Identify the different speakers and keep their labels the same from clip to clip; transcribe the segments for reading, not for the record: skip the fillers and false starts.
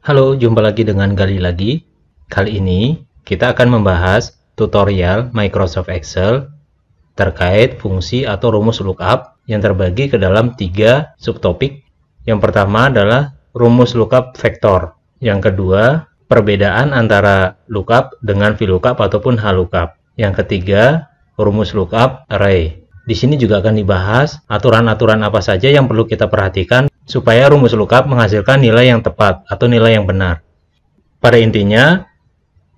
Speaker 1: Halo, jumpa lagi dengan Gali lagi. Kali ini kita akan membahas tutorial Microsoft Excel terkait fungsi atau rumus lookup yang terbagi ke dalam 3 subtopik. Yang pertama adalah rumus lookup vektor. Yang kedua, perbedaan antara lookup dengan VLOOKUP ataupun HLOOKUP. Yang ketiga, rumus lookup array. Di sini juga akan dibahas aturan-aturan apa saja yang perlu kita perhatikan supaya rumus lookup menghasilkan nilai yang tepat atau nilai yang benar. Pada intinya,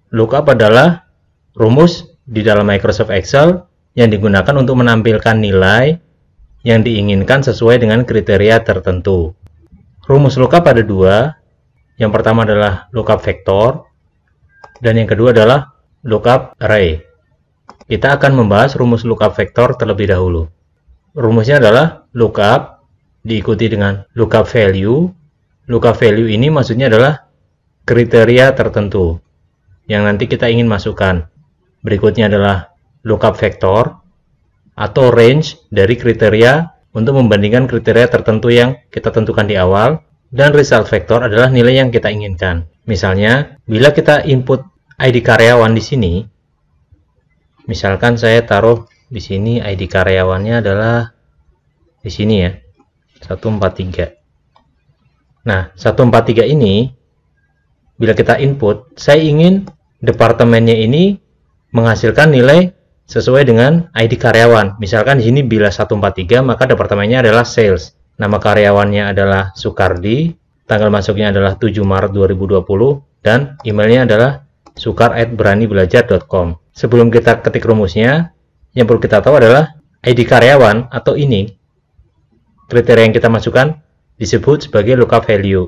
Speaker 1: lookup adalah rumus di dalam Microsoft Excel yang digunakan untuk menampilkan nilai yang diinginkan sesuai dengan kriteria tertentu. Rumus lookup ada dua. Yang pertama adalah lookup vektor dan yang kedua adalah lookup array. Kita akan membahas rumus lookup vektor terlebih dahulu. Rumusnya adalah lookup diikuti dengan lookup value. Lookup value ini maksudnya adalah kriteria tertentu yang nanti kita ingin masukkan. Berikutnya adalah lookup vektor atau range dari kriteria untuk membandingkan kriteria tertentu yang kita tentukan di awal. Dan result vektor adalah nilai yang kita inginkan. Misalnya, bila kita input ID karyawan di sini, misalkan saya taruh di sini ID karyawannya adalah di sini ya, 143. Nah, 143 ini bila kita input, saya ingin departemennya ini menghasilkan nilai sesuai dengan ID karyawan. Misalkan di sini bila 143, maka departemennya adalah sales. Nama karyawannya adalah Sukardi, tanggal masuknya adalah 7 Maret 2020 dan emailnya adalah sukar@beranibelajar.com. Sebelum kita ketik rumusnya, yang perlu kita tahu adalah ID karyawan atau ini, kriteria yang kita masukkan disebut sebagai lookup value.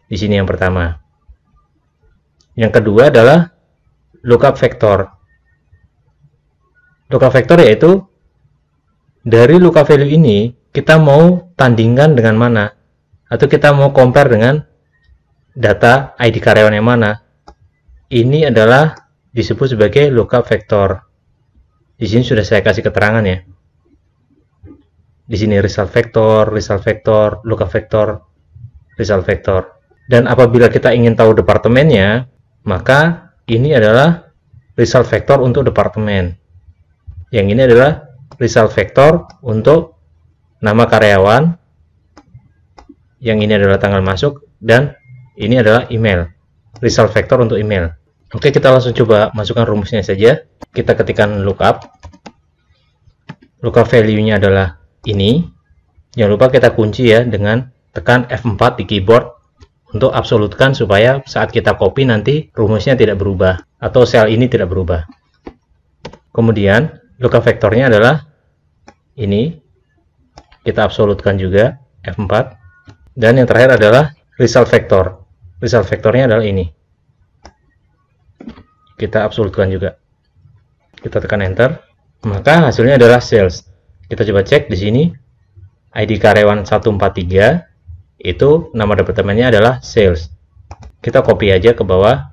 Speaker 1: Di sini yang pertama. Yang kedua adalah lookup vektor. Lookup vektor yaitu dari lookup value ini kita mau tandingkan dengan mana, atau kita mau compare dengan data ID karyawan yang mana. Ini adalah disebut sebagai lookup vektor. Di sini sudah saya kasih keterangan ya. Di sini result vektor, lookup vektor, result vektor. Dan apabila kita ingin tahu departemennya, maka ini adalah result vektor untuk departemen. Yang ini adalah result vektor untuk nama karyawan. Yang ini adalah tanggal masuk dan ini adalah email. Result vektor untuk email. Oke, kita langsung coba masukkan rumusnya saja. Kita ketikkan lookup. Lookup value-nya adalah ini. Jangan lupa kita kunci ya dengan tekan F4 di keyboard untuk absolutkan supaya saat kita copy nanti rumusnya tidak berubah atau sel ini tidak berubah. Kemudian lookup vektornya adalah ini. Kita absolutkan juga F4. Dan yang terakhir adalah result vektor. Result vektornya adalah ini. Kita absolutkan juga. Kita tekan enter, maka hasilnya adalah sales. Kita coba cek di sini. ID karyawan 143 itu nama departemennya adalah sales. Kita copy aja ke bawah.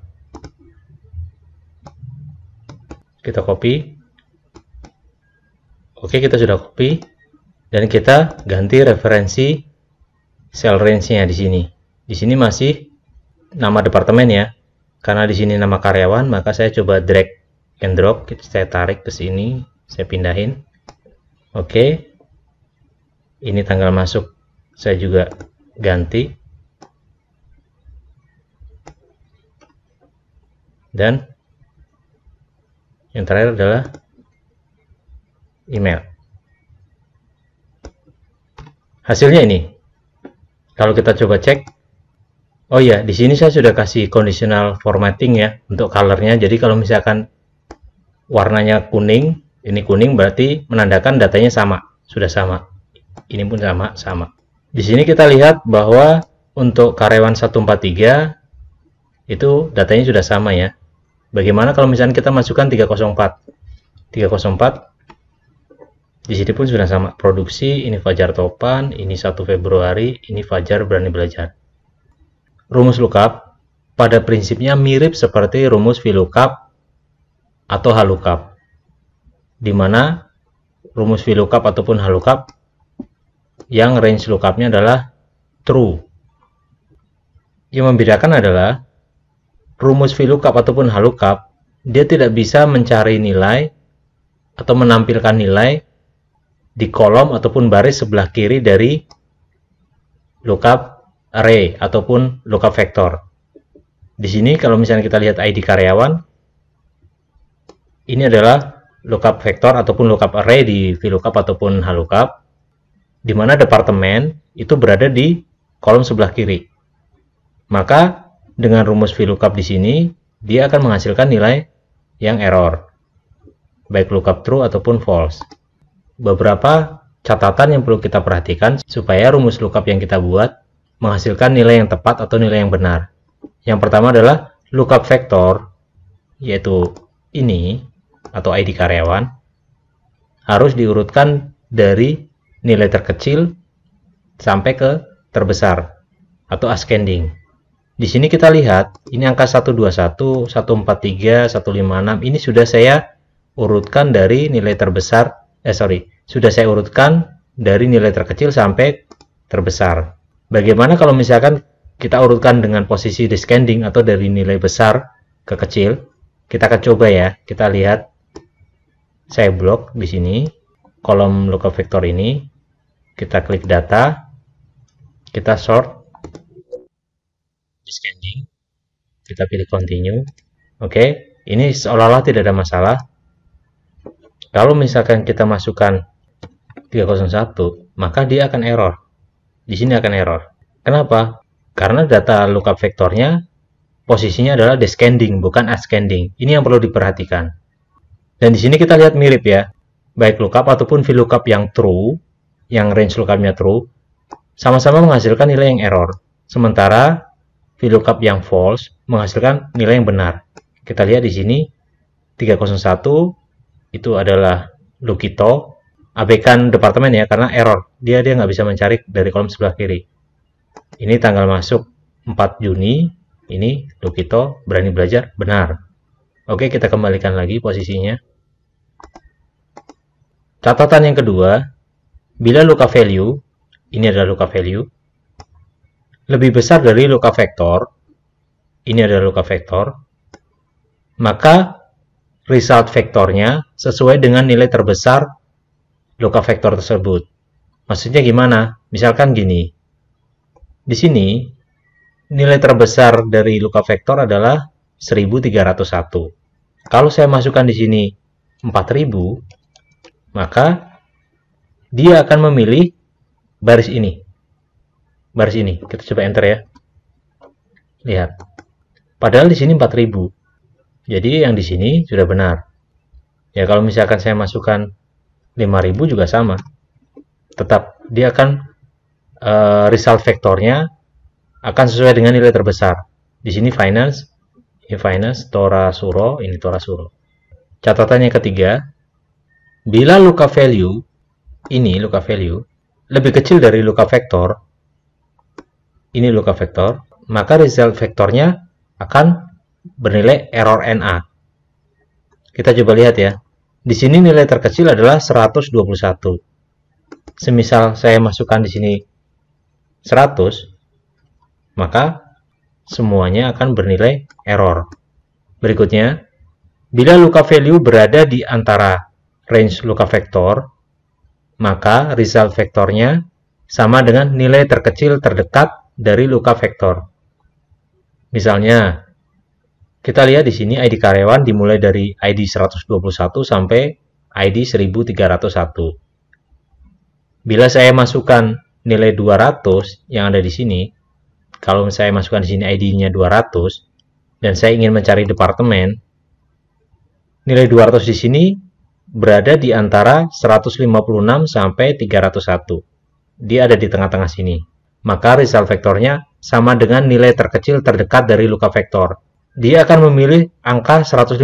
Speaker 1: Kita copy. Oke, kita sudah copy dan kita ganti referensi cell range-nya di sini. Di sini masih nama departemen ya. Karena di sini nama karyawan, maka saya coba drag and drop. Saya tarik ke sini, saya pindahin. Oke. Ini tanggal masuk saya juga ganti. Dan yang terakhir adalah email. Hasilnya ini. Kalau kita coba cek, oh ya, di sini saya sudah kasih conditional formatting ya untuk colornya. Jadi kalau misalkan warnanya kuning, ini kuning berarti menandakan datanya sama, sudah sama. Ini pun sama. Di sini kita lihat bahwa untuk karyawan 143 itu datanya sudah sama ya. Bagaimana kalau misalnya kita masukkan 304? 304 di sini pun sudah sama. Produksi, ini Fajar Topan, ini 1 Februari, ini Fajar Berani Belajar. Rumus lookup pada prinsipnya mirip seperti rumus VLOOKUP atau HLOOKUP, di mana rumus VLOOKUP ataupun HLOOKUP yang range lookupnya adalah true. Yang membedakan adalah rumus VLOOKUP ataupun HLOOKUP, dia tidak bisa mencari nilai atau menampilkan nilai di kolom ataupun baris sebelah kiri dari lookup array ataupun lookup vektor. Di sini kalau misalnya kita lihat ID karyawan, ini adalah lookup vektor ataupun lookup array di VLOOKUP ataupun HLOOKUP, di mana departemen itu berada di kolom sebelah kiri. Maka dengan rumus VLOOKUP di sini, dia akan menghasilkan nilai yang error, baik lookup true ataupun false. Beberapa catatan yang perlu kita perhatikan supaya rumus lookup yang kita buat menghasilkan nilai yang tepat atau nilai yang benar. Yang pertama adalah lookup vektor, yaitu ini atau ID karyawan, harus diurutkan dari nilai terkecil sampai ke terbesar atau ascending. Di sini kita lihat, ini angka 121, 143, 156, ini sudah saya urutkan dari nilai terbesar, sudah saya urutkan dari nilai terkecil sampai terbesar. Bagaimana kalau misalkan kita urutkan dengan posisi descending atau dari nilai besar ke kecil? Kita akan coba ya, kita lihat, saya blok di sini, kolom lookup vektor ini, kita klik data, kita sort, descending, kita pilih continue. Oke, ini seolah-olah tidak ada masalah. Kalau misalkan kita masukkan 301, maka dia akan error. Di sini akan error. Kenapa? Karena data lookup vektornya posisinya adalah descending, bukan ascending. Ini yang perlu diperhatikan. Dan di sini kita lihat mirip ya, baik lookup ataupun VLOOKUP yang true, yang range lookupnya true, sama-sama menghasilkan nilai yang error. Sementara VLOOKUP yang false menghasilkan nilai yang benar. Kita lihat di sini 301 itu adalah Lukito, abaikan departemen ya karena error. Dia nggak bisa mencari dari kolom sebelah kiri. Ini tanggal masuk 4 Juni, ini Lukito berani belajar benar. Oke, kita kembalikan lagi posisinya. Catatan yang kedua, bila lookup value, ini adalah lookup value, lebih besar dari lookup vektor, ini adalah lookup vektor, maka result vektornya sesuai dengan nilai terbesar lookup vektor tersebut. Maksudnya gimana? Misalkan gini, di sini nilai terbesar dari lookup vektor adalah 1301. Kalau saya masukkan di sini 4000, maka dia akan memilih baris ini. Baris ini, kita coba enter ya. Lihat. Padahal di sini 4000. Jadi yang di sini sudah benar. Ya kalau misalkan saya masukkan 5000 juga sama. Tetap dia akan result vektornya akan sesuai dengan nilai terbesar. Di sini finance, ini finance, Tora Suro, ini Tora Suro. Catatan yang ketiga, bila lookup value, ini lookup value, lebih kecil dari lookup vektor, ini lookup vektor, maka result vektornya akan bernilai error NA. Kita coba lihat ya. Di sini nilai terkecil adalah 121. Semisal saya masukkan di sini 100, maka semuanya akan bernilai error. Berikutnya, bila lookup value berada di antara range lookup vektor, maka result vektornya sama dengan nilai terkecil terdekat dari lookup vektor. Misalnya, kita lihat di sini ID karyawan dimulai dari ID 121 sampai ID 1301. Bila saya masukkan nilai 200 yang ada di sini, kalau saya masukkan di sini ID-nya 200 dan saya ingin mencari departemen, nilai 200 di sini berada di antara 156 sampai 301. Dia ada di tengah-tengah sini. Maka result vektornya sama dengan nilai terkecil terdekat dari lookup vektor. Dia akan memilih angka 156,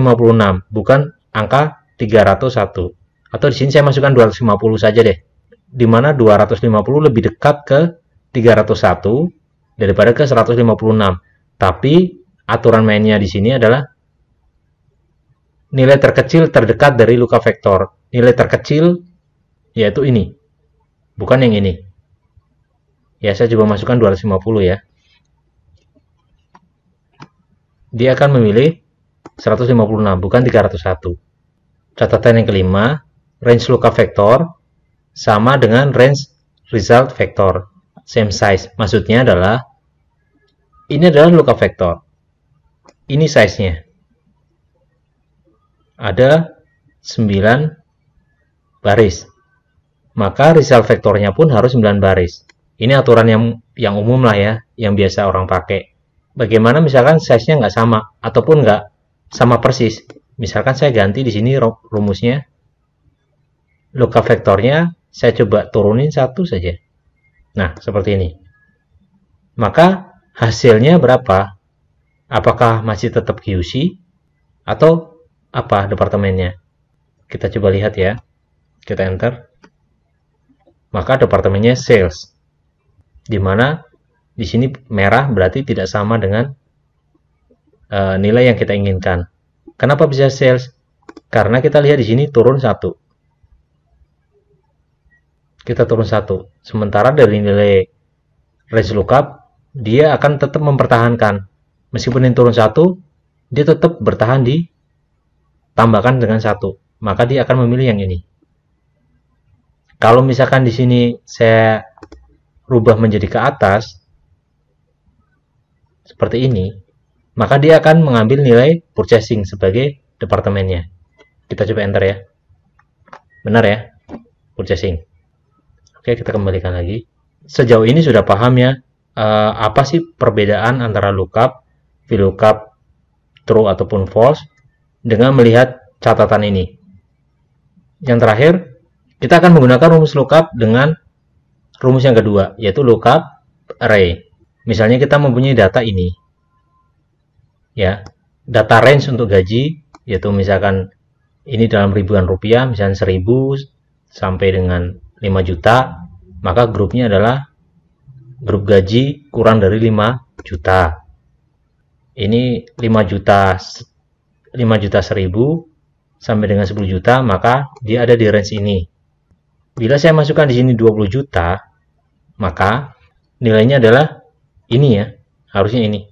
Speaker 1: bukan angka 301. Atau di sini saya masukkan 250 saja deh. Di mana 250 lebih dekat ke 301 daripada ke 156. Tapi aturan mainnya di sini adalah nilai terkecil terdekat dari lookup vektor. Nilai terkecil yaitu ini, bukan yang ini. Ya, saya coba masukkan 250 ya. dia akan memilih 156, bukan 301. Catatan yang kelima, range lookup vector sama dengan range result vector, same size. Maksudnya adalah, ini adalah lookup vector, ini size-nya. Ada 9 baris. Maka result vektornya pun harus 9 baris. Ini aturan yang umum lah ya, yang biasa orang pakai. Bagaimana misalkan size-nya nggak sama, ataupun nggak sama persis. Misalkan saya ganti di sini rumusnya, lookup vektornya saya coba turunin 1 saja. Nah, seperti ini. Maka hasilnya berapa? Apakah masih tetap QC atau apa departemennya? Kita coba lihat ya. Kita enter. Maka departemennya sales. Di mana di sini merah berarti tidak sama dengan nilai yang kita inginkan. Kenapa bisa sales? Karena kita lihat di sini turun 1. Kita turun 1. Sementara dari nilai range lookup, dia akan tetap mempertahankan. Meskipun ini turun 1, dia tetap bertahan di tambahkan dengan 1. Maka dia akan memilih yang ini. Kalau misalkan di sini saya rubah menjadi ke atas, seperti ini, maka dia akan mengambil nilai purchasing sebagai departemennya. Kita coba enter ya. Benar ya? Purchasing. Oke, kita kembalikan lagi. Sejauh ini sudah paham ya, apa sih perbedaan antara lookup, VLOOKUP, true ataupun false, dengan melihat catatan ini. Yang terakhir, kita akan menggunakan rumus lookup dengan rumus yang kedua, yaitu lookup array. Misalnya kita mempunyai data ini, ya, data range untuk gaji, yaitu misalkan ini dalam ribuan rupiah, misalnya 1000 sampai dengan 5 juta, maka grupnya adalah grup gaji kurang dari 5 juta. Ini 5 juta 1000 sampai dengan 10 juta, maka dia ada di range ini. Bila saya masukkan di sini 20 juta, maka nilainya adalah ini ya, harusnya ini.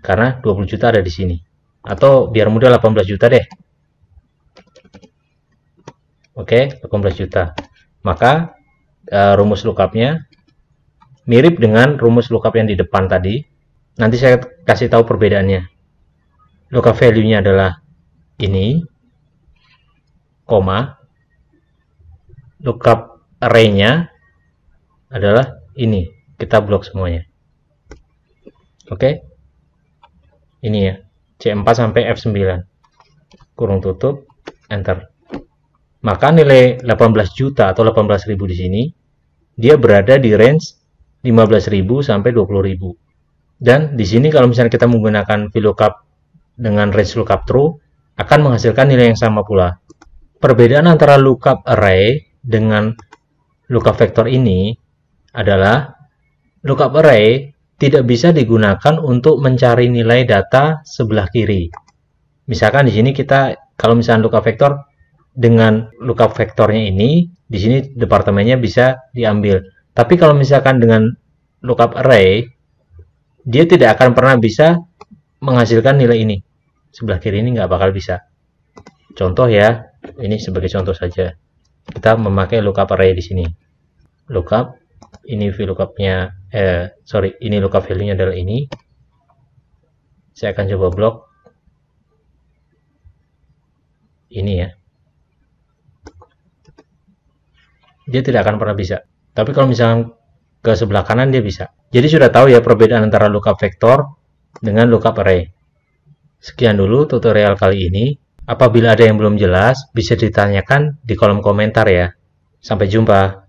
Speaker 1: Karena 20 juta ada di sini. Atau biar mudah 18 juta deh. Oke, 18 juta. Maka rumus lookupnya mirip dengan rumus lookup yang di depan tadi. Nanti saya kasih tahu perbedaannya. Lookup value-nya adalah ini, koma. Lookup array-nya adalah ini. Kita blok semuanya. Oke. Ini ya. C4 sampai F9. Kurung tutup, enter. Maka nilai 18 juta atau 18.000 di sini, dia berada di range 15.000 sampai 20.000. Dan di sini kalau misalnya kita menggunakan VLOOKUP dengan range lookup true, akan menghasilkan nilai yang sama pula. Perbedaan antara lookup array dengan lookup vector ini adalah lookup array tidak bisa digunakan untuk mencari nilai data sebelah kiri. Misalkan di sini kita, kalau misalnya lookup vector dengan lookup vektornya ini, di sini departemennya bisa diambil. Tapi kalau misalkan dengan lookup array, dia tidak akan pernah bisa menghasilkan nilai ini. Sebelah kiri ini nggak bakal bisa. Contoh ya, ini sebagai contoh saja. Kita memakai lookup array di sini. Lookup, ini VLOOKUP-nya, ini lookup value-nya adalah ini. Saya akan coba blok. Ini ya. Dia tidak akan pernah bisa. Tapi kalau misalnya ke sebelah kanan dia bisa. Jadi sudah tahu ya perbedaan antara lookup vector dengan lookup array. Sekian dulu tutorial kali ini. Apabila ada yang belum jelas, bisa ditanyakan di kolom komentar ya. Sampai jumpa.